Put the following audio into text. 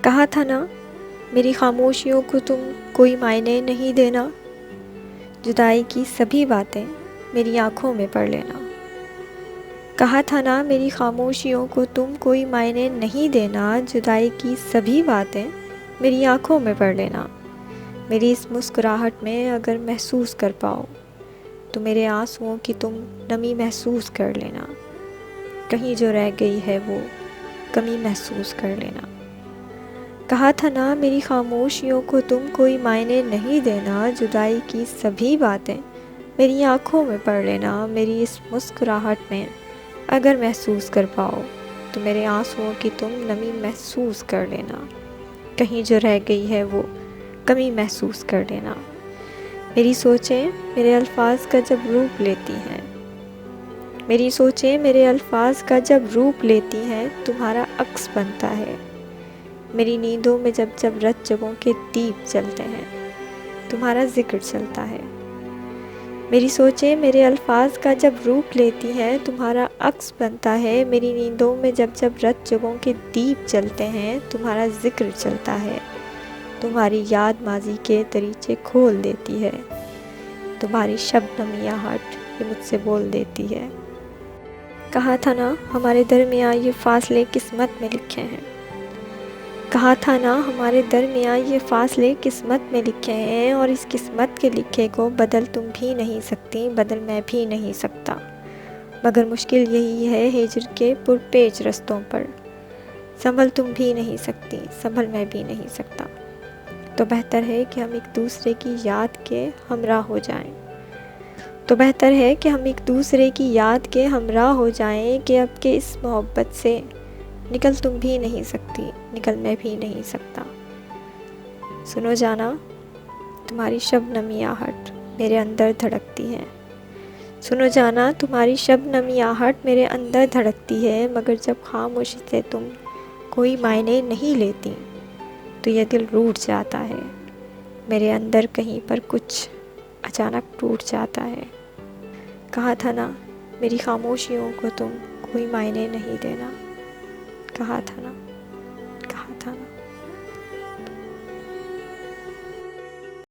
کہا تھا نا میری خاموشیوں کو تم کوئی معنی نہیں دینا، جدائی کی سبھی باتیں میری آنکھوں میں پڑھ لینا۔ کہا تھا نا میری خاموشیوں کو تم کوئی معنی نہیں دینا، جدائی کی سبھی باتیں میری آنکھوں میں پڑھ لینا۔ میری اس مسکراہٹ میں اگر محسوس کر پاؤ تو میرے آنسوؤں کی تم نمی محسوس کر لینا، کہیں جو رہ گئی ہے وہ کمی محسوس کر لینا۔ کہا تھا نا میری خاموشیوں کو تم کوئی معنی نہیں دینا، جدائی کی سبھی باتیں میری آنکھوں میں پڑھ لینا۔ میری اس مسکراہٹ میں اگر محسوس کر پاؤ تو میرے آنسوؤں کی تم نمی محسوس کر لینا، کہیں جو رہ گئی ہے وہ کمی محسوس کر لینا۔ میری سوچیں میرے الفاظ کا جب روپ لیتی ہیں، میری سوچیں میرے الفاظ کا جب روپ لیتی ہیں، تمہارا عکس بنتا ہے۔ میری نیندوں میں جب جب رت جگوں کے دیپ جلتے ہیں، تمہارا ذکر چلتا ہے۔ میری سوچیں میرے الفاظ کا جب روپ لیتی ہیں، تمہارا عکس بنتا ہے۔ میری نیندوں میں جب جب رت جگوں کے دیپ جلتے ہیں، تمہارا ذکر چلتا ہے۔ تمہاری یاد ماضی کے دریچے کھول دیتی ہے، تمہاری شبنم آہٹ یہ مجھ سے بول دیتی ہے۔ کہا تھا نا ہمارے درمیاں یہ فاصلے قسمت میں لکھے ہیں، کہا تھا نا ہمارے درمیاں یہ فاصلے قسمت میں لکھے ہیں، اور اس قسمت کے لکھے کو بدل تم بھی نہیں سکتی، بدل میں بھی نہیں سکتا۔ مگر مشکل یہی ہے ہجر کے پرپیچ رستوں پر، سنبھل تم بھی نہیں سکتی، سنبھل میں بھی نہیں سکتا۔ تو بہتر ہے کہ ہم ایک دوسرے کی یاد کے ہمراہ ہو جائیں، تو بہتر ہے کہ ہم ایک دوسرے کی یاد کے ہمراہ ہو جائیں، کہ اب کے اس محبت سے نکل تم بھی نہیں سکتی، نکل میں بھی نہیں سکتا۔ سنو جانا تمہاری شبنمی آہٹ میرے اندر دھڑکتی ہے، سنو جانا تمہاری شبنمی آہٹ میرے اندر دھڑکتی ہے، مگر جب خاموشی سے تم کوئی معنی نہیں لیتی تو یہ دل روٹھ جاتا ہے، میرے اندر کہیں پر کچھ اچانک ٹوٹ جاتا ہے۔ کہا تھا نا میری خاموشیوں کو تم کوئی معنی نہیں دینا، کہا تھا نا۔